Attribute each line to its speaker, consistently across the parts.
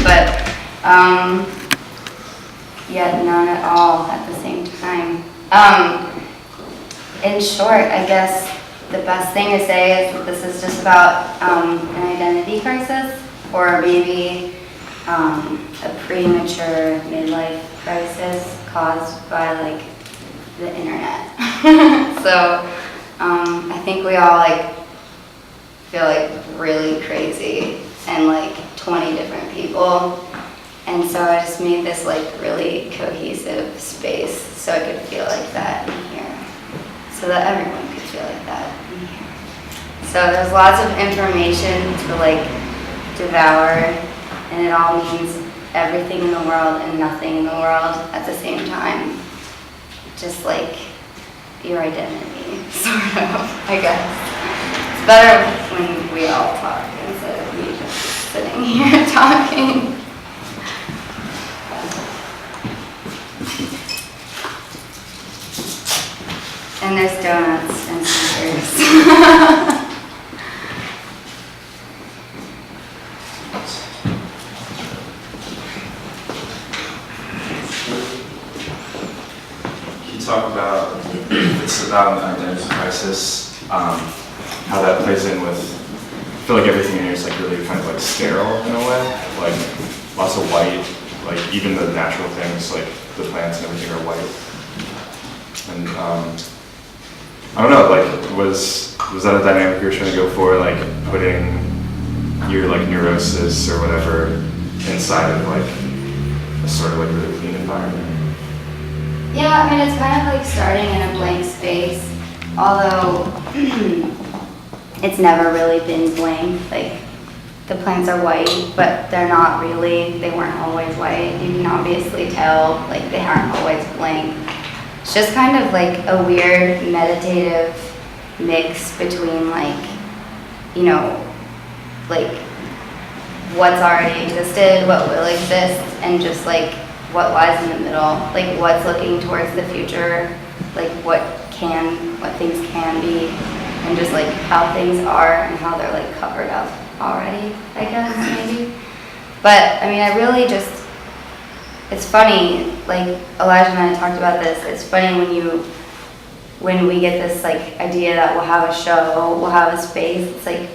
Speaker 1: but yet none at all at the same time. In short, I guess the best thing to say is that this is just about an identity crisis, or maybe a premature midlife crisis caused by like the internet. So I think we all like feel like really crazy and like 20 different people. And so I just made this like really cohesive space so I could feel like that in here. So that everyone could feel like that in here. So there's lots of information to like devour, and it all means everything in the world and nothing in the world at the same time. Just like your identity, sort of, I guess. It's better when we all talk instead of me just sitting here talking. And there's donuts and stickers.
Speaker 2: Talk about it's about an identity crisis, how that plays in with, I feel like everything in here is like really kind of like sterile in a way, like lots of white, like even the natural things like the plants and everything are white. And I don't know, like was that a dynamic you were trying to go for, like putting your like neurosis or whatever inside of like a sort of like really clean environment?
Speaker 1: Yeah, I mean, it's kind of like starting in a blank space, although it's never really been blank. Like, the plants are white, but they're not really, they weren't always white. You can obviously tell, like, they aren't always blank. It's just kind of like a weird meditative mix between, like, you know, like, what's already existed, what will exist, and just, like, what lies in the middle, like what's looking towards the future, like what things can be, and just like how things are and how they're like covered up already, I guess, maybe. But I mean, I really just, it's funny, like Elijah and I talked about this, it's funny when we get this like idea that we'll have a show, we'll have a space, it's like,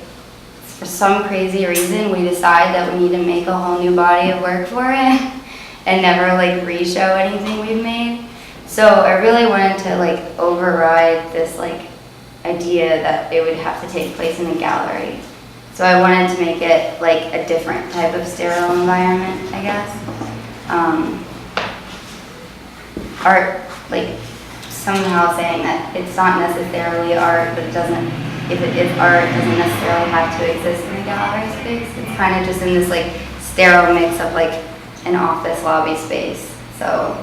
Speaker 1: for some crazy reason, we decide that we need to make a whole new body of work for it. And never like re-show anything we've made. So I really wanted to like override this like idea that it would have to take place in a gallery. So I wanted to make it like a different type of sterile environment, I guess. Art, like somehow saying that it's not necessarily art, but it doesn't, if it is art, it doesn't necessarily have to exist in a gallery space. It's kind of just in this like sterile mix of like an office lobby space. So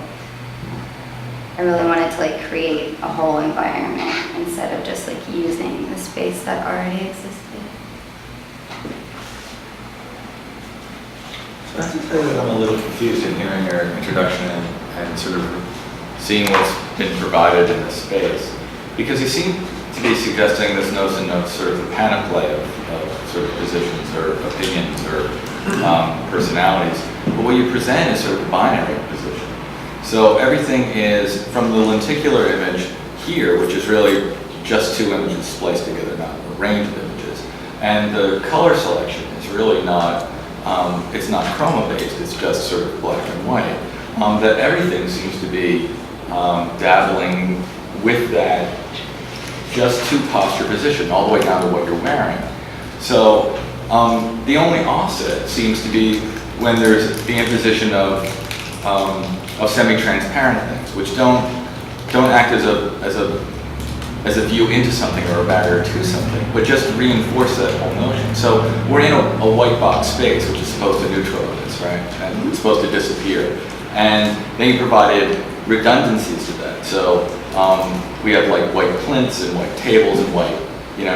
Speaker 1: I really wanted to like create a whole environment instead of just like using the space that already existed.
Speaker 3: So I have to say that I'm a little confused in hearing your introduction and sort of seeing what's been provided in this space. Because you seem to be suggesting this notion of sort of the panoply of sort of positions or opinions or personalities. But what you present is sort of a binary position. So everything is, from the lenticular image here, which is really just two images spliced together, not a range of images. And the color selection is really not, it's not chroma-based, it's just sort of black and white. That everything seems to be dabbling with that just to posture position, all the way down to what you're wearing. So the only offset seems to be when there's the imposition of semi-transparent things, which don't act as a view into something or a barrier to something, but just reinforce that whole notion. So we're in a white box space, which is supposed to neutralize, right? And it's supposed to disappear. And then you provided redundancies to that. So we have like white plinths and white tables and white,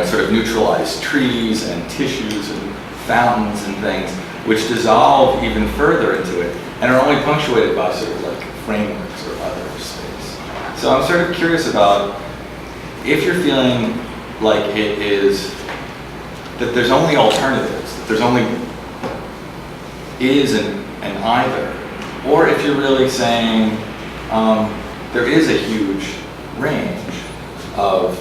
Speaker 3: sort of neutralized trees and tissues and fountains and things, which dissolve even further into it and are only punctuated by sort of like frameworks or other space. So I'm sort of curious about if you're feeling like it is, that there's only alternatives, that there's only is an either, or if you're really saying there is a huge range of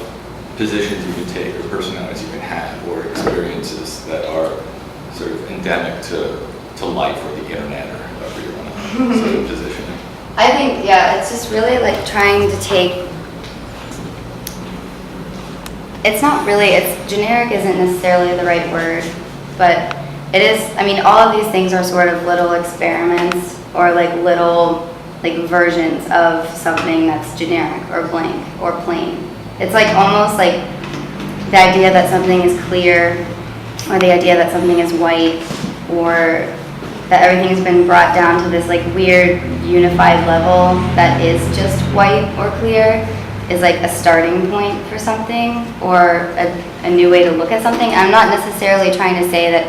Speaker 3: positions you can take, or personalities you can have, or experiences that are sort of endemic to life or the internet, or however you want to sort of position it.
Speaker 1: I think, yeah, it's just really like trying to take, it's not really, it's generic isn't necessarily the right word, but it is, I mean, all of these things are sort of little experiments or like little like versions of something that's generic or blank or plain. It's like almost like the idea that something is clear, or the idea that something is white, or that everything's been brought down to this like weird unified level that is just white or clear, is like a starting point for something, or a new way to look at something. I'm not necessarily trying to say that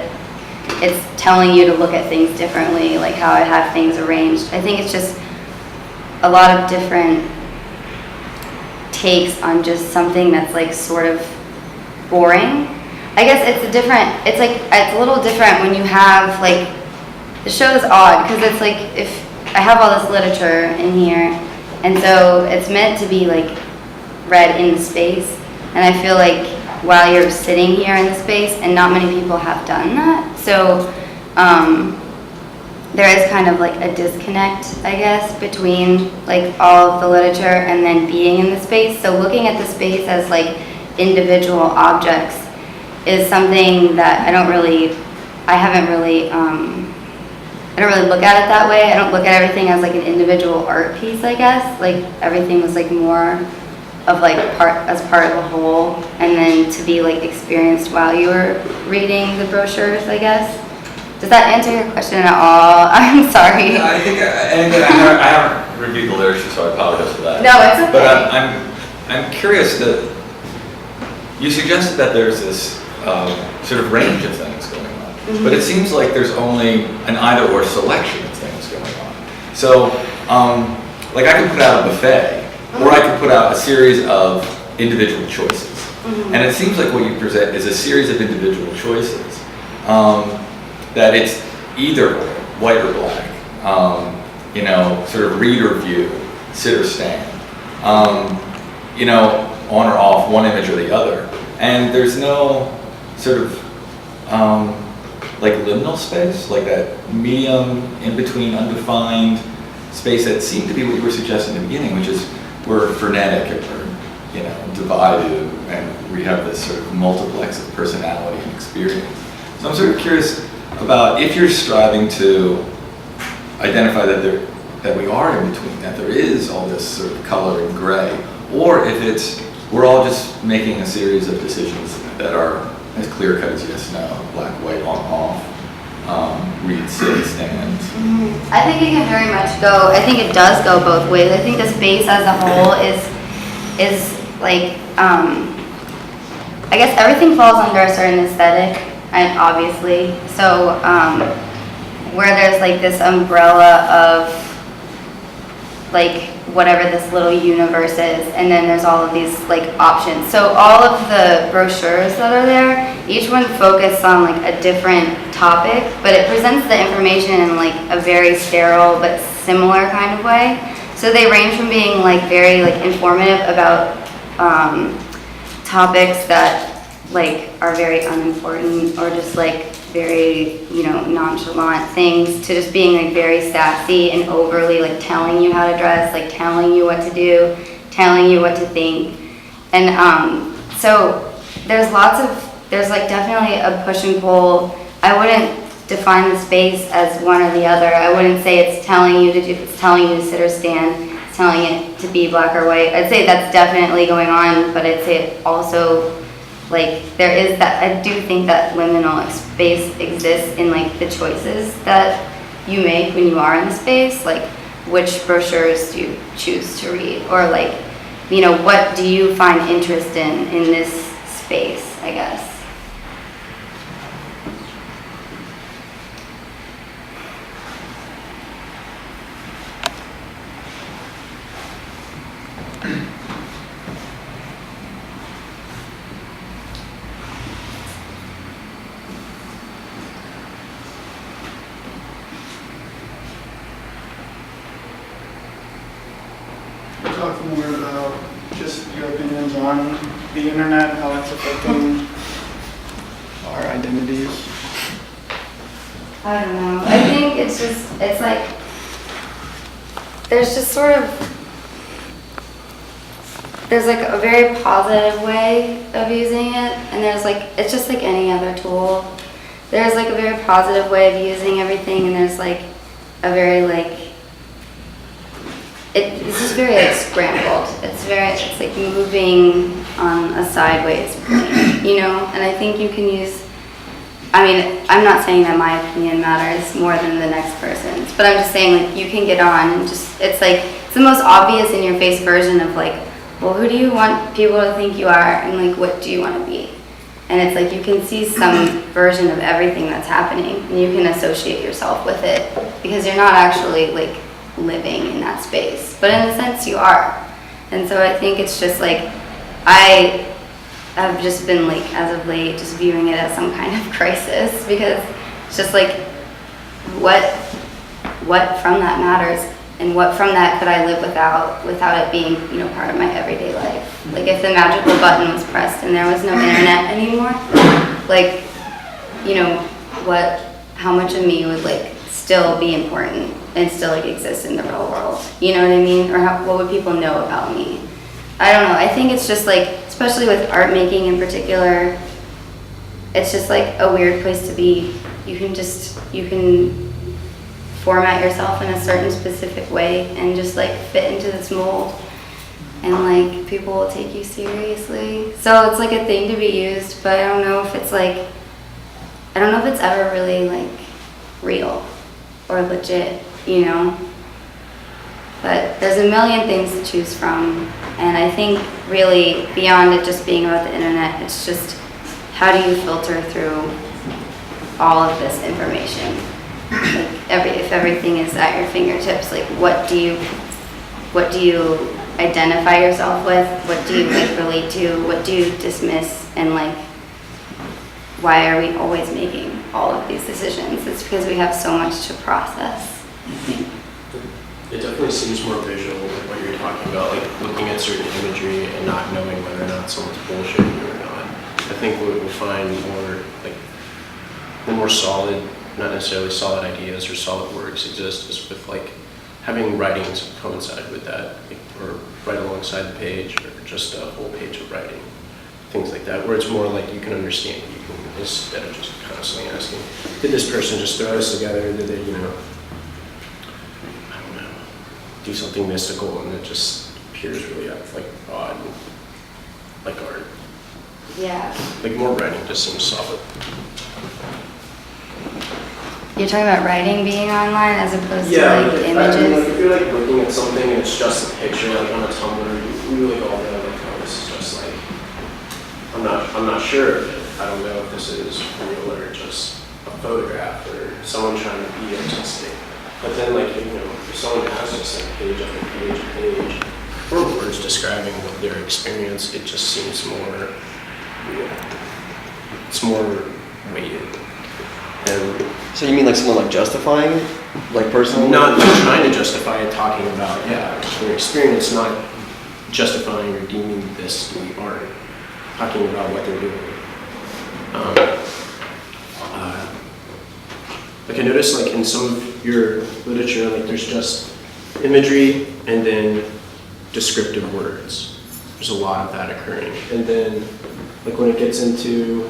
Speaker 1: it's telling you to look at things differently, like how I have things arranged. I think it's just a lot of different takes on just something that's like sort of boring. I guess it's a little different when you have like, the show is odd because it's like, if I have all this literature in here, and so it's meant to be like read in space, and I feel like while you're sitting here in the space, and not many people have done that, so there is kind of like a disconnect, I guess, between like all of the literature and then being in the space. So looking at the space as like individual objects is something that I don't really look at it that way. I don't look at everything as like an individual art piece, I guess. Like everything was like more of like part of the whole, and then to be like experienced while you were reading the brochures, I guess. Does that answer your question at all? I'm sorry.
Speaker 3: Yeah, I think, and again, I haven't reviewed the literature, so I apologize for that.
Speaker 1: No, it's okay.
Speaker 3: But I'm curious that you suggested that there's this sort of range of things going on,
Speaker 1: Mm-hmm.
Speaker 3: but it seems like there's only an either or selection of things going on. So, like I could put out a buffet, or I could put out a series of individual choices.
Speaker 1: Mm-hmm.
Speaker 3: And it seems like what you present is a series of individual choices. That it's either white or black, sort of read or view, sit or stand, on or off, one image or the other. And there's no sort of like liminal space, like that medium in between undefined space that seemed to be what you were suggesting in the beginning, which is we're frenetic and we're divided, and we have this sort of multiplex of personality and experience. So I'm sort of curious about if you're striving to identify that we are in between, that there is all this sort of color and gray, or if we're all just making a series of decisions that are as clear cut as yes, no, black, white, on, off, read, sit, stand.
Speaker 1: Mm-hmm. I think it can very much go, I think it does go both ways. I think the space as a whole is like, I guess everything falls under a certain aesthetic, and obviously. So where there's like this umbrella of like whatever this little universe is, and then there's all of these like options. So all of the brochures that are there, each one focuses on like a different topic, but it presents the information in like a very sterile but similar kind of way. So they range from being like very like informative about topics that like are very unimportant, or just like very nonchalant things, to just being like very sassy and overly like telling you how to dress, like telling you what to do, telling you what to think. And so there's like definitely a push and pull. I wouldn't define the space as one or the other. I wouldn't say it's telling you to sit or stand, it's telling it to be black or white. I'd say that's definitely going on, but I'd say it also, like, there is that, I do think that liminal space exists in like the choices that you make when you are in the space, like which brochures do you choose to read, or like, what do you find interest in this space, I guess.
Speaker 4: more about just your opinions on the internet, how it's affecting our identities.
Speaker 1: I don't know. I think it's like, there's just sort of, there's like a very positive way of using it, and there's like, it's just like any other tool. There's like a very positive way of using everything, and there's like a very like, it's just very like scrambled. It's like moving on a sideways plane, you know? And I think you can use, I mean, I'm not saying that my opinion matters more than the next person's, but I'm just saying like you can get on and just, it's like, it's the most obvious in your face version of like, well, who do you want people to think you are, and like what do you want to be? And it's like you can see some version of everything that's happening, and you can associate yourself with it because you're not actually like living in that space, but in a sense you are. And so I think it's just like, I have just been like, as of late, just viewing it as some kind of crisis, because it's just like, what from that matters, and what from that could I live without it being, you know, part of my everyday life. Like if the magical button was pressed and there was no internet anymore, like, you know, how much of me would like still be important and still like exist in the real world, you know what I mean? Or what would people know about me? I don't know. I think it's just like, especially with art making in particular, it's just like a weird place to be. You can format yourself in a certain specific way and just like fit into this mold, and like people will take you seriously. So it's like a thing to be used, but I don't know if it's ever really like real or legit, you know? But there's a million things to choose from, and I think really beyond it just being about the internet, it's just how do you filter through all of this information? Like if everything is at your fingertips, like what do you identify yourself with? What do you like relate to? What do you dismiss? And like, why are we always making all of these decisions? It's because we have so much to process.
Speaker 5: It definitely seems more visual, like what you're talking about, like looking at certain imagery and not knowing whether or not someone's bullshitting you or not. I think what we'll find the more solid, not necessarily solid ideas or solid works exist is with like having writings coincide with that, like, or right alongside the page, or just a whole page of writing. Things like that, where it's more like you can understand, you can, instead of just constantly asking, did this person just throw this together, or did they, you know, I don't know, do something mystical, and it just appears really like odd, like art.
Speaker 1: Yeah.
Speaker 5: Like more writing just seems solid.
Speaker 1: You're talking about writing being online as opposed to
Speaker 5: Yeah,
Speaker 1: like
Speaker 5: like,
Speaker 1: images?
Speaker 5: I mean, like if you're like looking at something and it's just a picture, like on a Tumblr, you like all know, like, oh, this is just like, I'm not sure. I don't know if this is real or just a photograph or someone trying to be artistic. But then, like, you know, if someone has just like page after page after page, or words describing what their experience, it just seems more real. It's more weighted. And
Speaker 6: So you mean like someone like justifying it? Like personally?
Speaker 5: not like trying to justify it, talking about, yeah, their experience, not justifying or deeming this to be art. Talking about what they're doing. Like I noticed, like in some of your literature, like there's just imagery and then descriptive words. There's a lot of that occurring, and then like when it gets into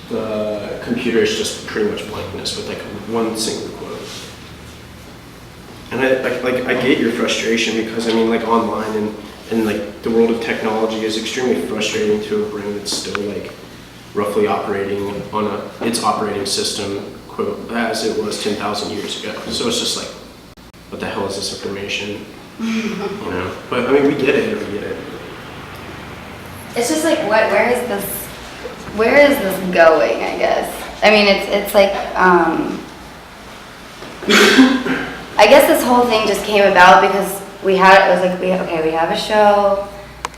Speaker 5: the computer, it's just pretty much blankness with like one single quote. And I get your frustration, because I mean, like online and like the world of technology is extremely frustrating to a brain that's still like roughly operating on its operating system, quote, as it was 10,000 years ago. So it's just like, what the hell is this information? You know, but I mean, we get it.
Speaker 1: It's just like, where is this going, I guess? I mean, it's like, I guess this whole thing just came about because we have a show.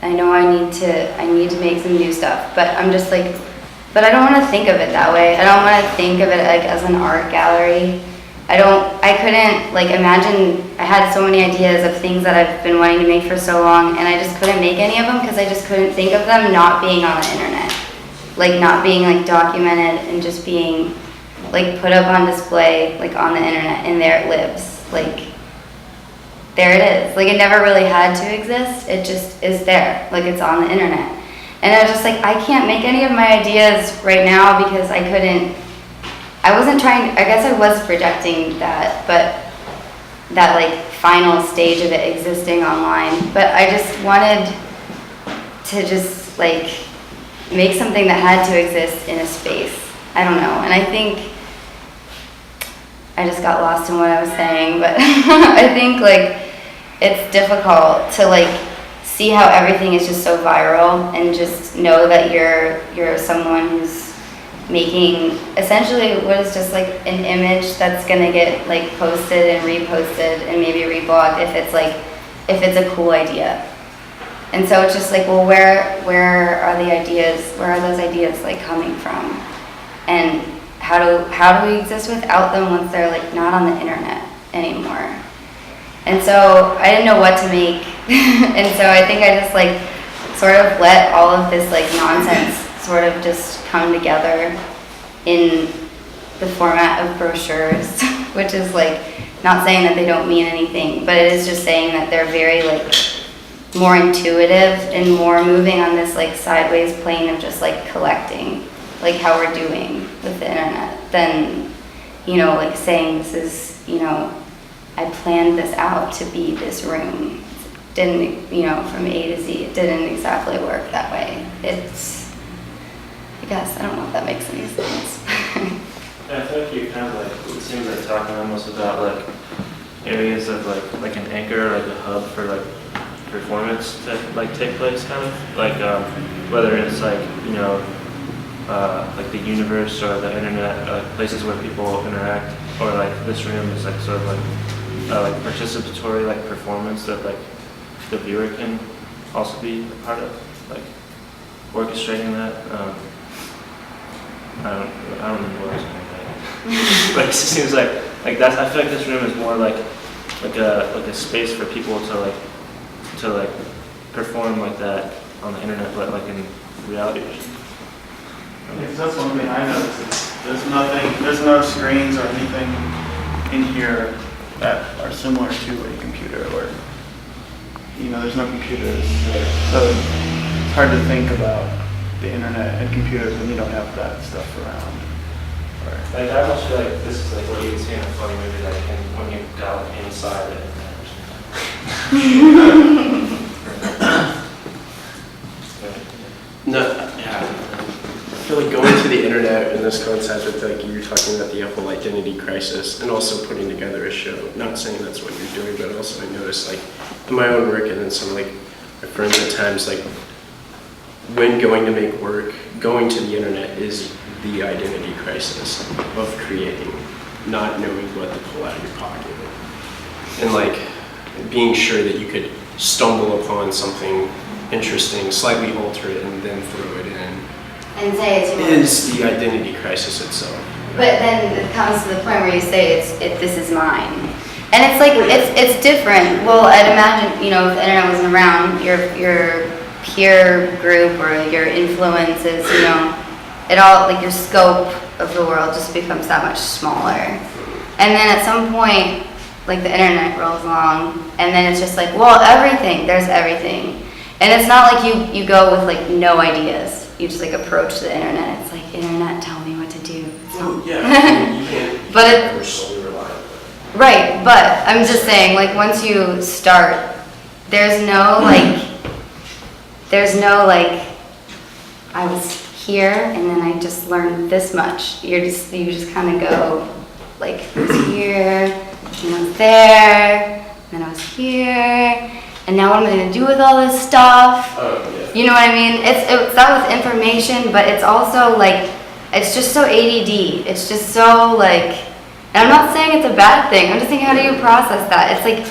Speaker 1: I know I need to make some new stuff, but I'm just like, but I don't want to think of it that way. I don't want to think of it like as an art gallery. I couldn't, like, imagine, I had so many ideas of things that I've been wanting to make for so long, and I just couldn't make any of them because I just couldn't think of them not being on the internet. Like, not being, like, documented and just being, like, put up on display, like, on the internet, and there it lives. Like, there it is. Like, it never really had to exist. It just is there. Like, it's on the internet. And I was just like, I can't make any of my ideas right now because I wasn't trying, I guess I was projecting that, but that like final stage of it existing online. But I just wanted to just like make something that had to exist in a space. I don't know. And I think I just got lost in what I was saying, but I think like it's difficult to like see how everything is just so viral and just know that you're someone who's making essentially what is just like an image that's gonna get like posted and reposted and maybe reblogged if it's a cool idea. And so it's just like, well, where are the ideas? Where are those ideas like coming from? And how do we exist without them once they're like not on the internet anymore? And so I didn't know what to make. And so I think I just like sort of let all of this like nonsense sort of just come together in the format of brochures, which is like not saying that they don't mean anything, but it is just saying that they're very like more intuitive and more moving on this like sideways plane of just like collecting, like how we're doing with the internet, than, you know, like saying this is, you know, I planned this out to be this room. Didn't, you know, from A to Z, it didn't exactly work that way. It's, I guess, I don't know if that makes any sense.
Speaker 7: Yeah, I feel like you're kind of like, it seems like talking almost about like areas of like an anchor, like a hub for like performance to like take place, kind of like whether it's like, you know, like the universe or the internet, places where people interact, or like this room is like sort of like participatory like performance that like the viewer can also be a part of, like orchestrating that. I don't know what I was going to say. But it seems like that's, I feel like this room is more like a space for people to like perform like that on the internet, but like in reality.
Speaker 4: Because that's one thing I noticed, is there's no screens or anything in here that are similar to a computer, or, you know, there's no computers. So it's hard to think about the internet and computers when you don't have that stuff around. Or,
Speaker 7: Like I almost feel like this is like what you would see in a funny movie, like when you got like inside it.
Speaker 5: No, yeah. I feel like going to the internet in this concept with like you were talking about the whole identity crisis and also putting together a show. Not saying that's what you're doing, but also I noticed like in my own work and then some like my friends at times, like when going to make work, going to the internet is the identity crisis of creating, not knowing what to pull out of your pocket. And like being sure that you could stumble upon something interesting, slightly alter it, and then throw it in.
Speaker 1: And say it's yours.
Speaker 5: Is the identity crisis itself.
Speaker 1: But then it comes to the point where you say this is mine. And it's like, it's different. Well, I'd imagine, you know, if the internet wasn't around, your peer group or your influences, you know, it all, like your scope of the world just becomes that much smaller. And then at some point, like the internet rolls along, and then it's just like, well, everything, there's everything. And it's not like you go with like no ideas. You just like approach the internet. It's like, internet, tell me what to do.
Speaker 5: Well, yeah, I mean, you can't
Speaker 1: But
Speaker 5: ever solely rely on that.
Speaker 1: right, but I'm just saying, like once you start, there's no like, I was here and then I just learned this much. You just kind of go like, I was here, and I was there, and then I was here. And now what am I going to do with all this stuff?
Speaker 5: Oh, yeah.
Speaker 1: You know what I mean? It's that with information, but it's also like, it's just so ADD. It's just so like, and I'm not saying it's a bad thing. I'm just thinking, how do you process that? It's like,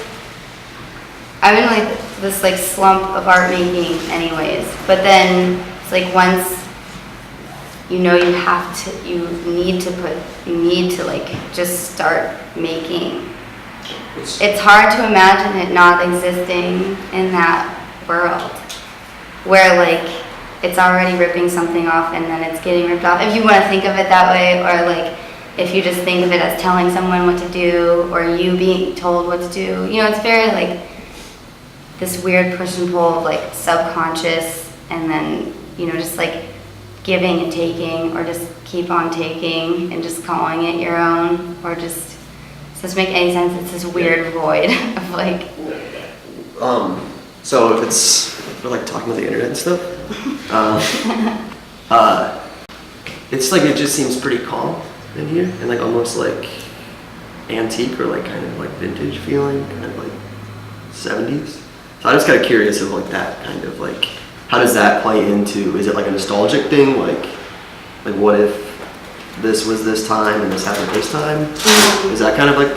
Speaker 1: I'm in like this like slump of art making anyways. But then it's like once you know you have to, you need to like just start making. It's hard to imagine it not existing in that world where like it's already ripping something off and then it's getting ripped off. If you want to think of it that way, or like if you just think of it as telling someone what to do or you being told what to do, you know, it's very like this weird push and pull of like subconscious and then, you know, just like giving and taking, or just keep on taking and just calling it your own, or just, does this make any sense? It's this weird void of like.
Speaker 6: So if it's, we're like talking about the internet and stuff, it's like, it just seems pretty calm in here and like almost like antique or like kind of like vintage feeling, kind of like 70s. So I just got curious of like that kind of like, how does that play into, is it like a nostalgic thing? Like what if this was this time and this happened this time? Is that kind of like,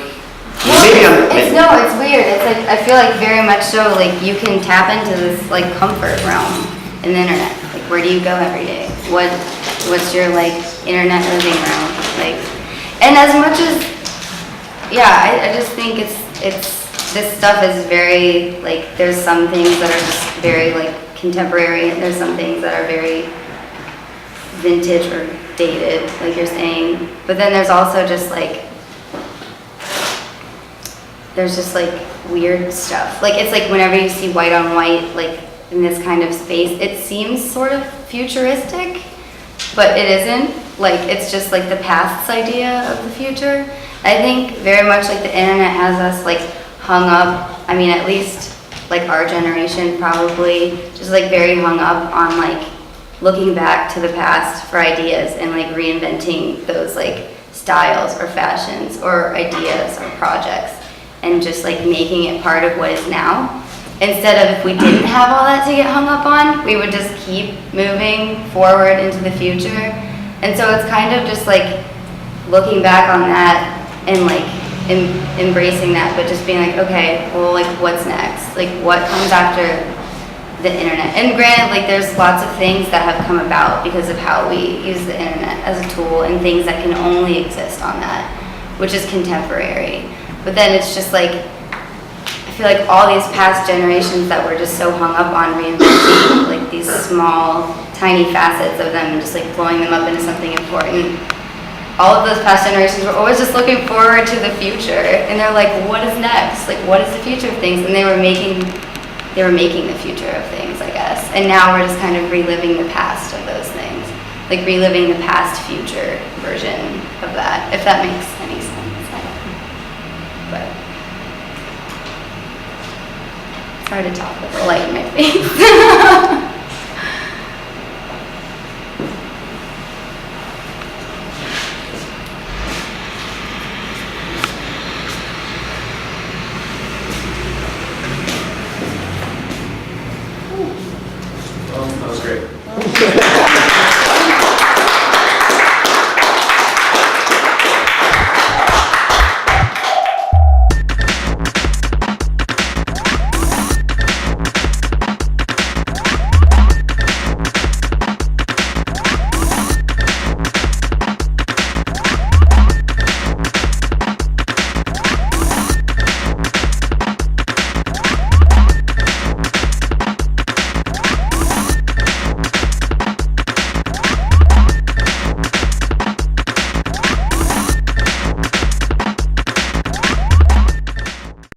Speaker 1: It's weird. It's like, I feel like very much so, like you can tap into this like comfort realm in the internet. Like where do you go every day? What's your like internet living room? Like, and as much as, yeah, I just think it's, this stuff is very, like, there's some things that are just very like contemporary, and there's some things that are very vintage or dated, like you're saying. But then there's also just like, there's just like weird stuff. Like it's like whenever you see white on white, like in this kind of space, it seems sort of futuristic, but it isn't. Like it's just like the past's idea of the future. I think very much like the internet has us like hung up, I mean at least like our generation probably, just like very hung up on like looking back to the past for ideas and like reinventing those like styles or fashions or ideas or projects, and just like making it part of what is now. Instead of, if we didn't have all that to get hung up on, we would just keep moving forward into the future. And so it's kind of just like looking back on that and like embracing that, but just being like, okay, well, like what's next? Like what comes after the internet? And granted, like there's lots of things that have come about because of how we use the internet as a tool, and things that can only exist on that, which is contemporary. But then it's just like, I feel like all these past generations that were just so hung up on reinventing like these small, tiny facets of them and just like blowing them up into something important. All of those past generations were always just looking forward to the future, and they're like, what is next? Like, what is the future of things? And they were making the future of things, I guess. And now we're just kind of reliving the past of those things, like reliving the past future version of that, if that makes any sense. But it's hard to talk with a light in my face.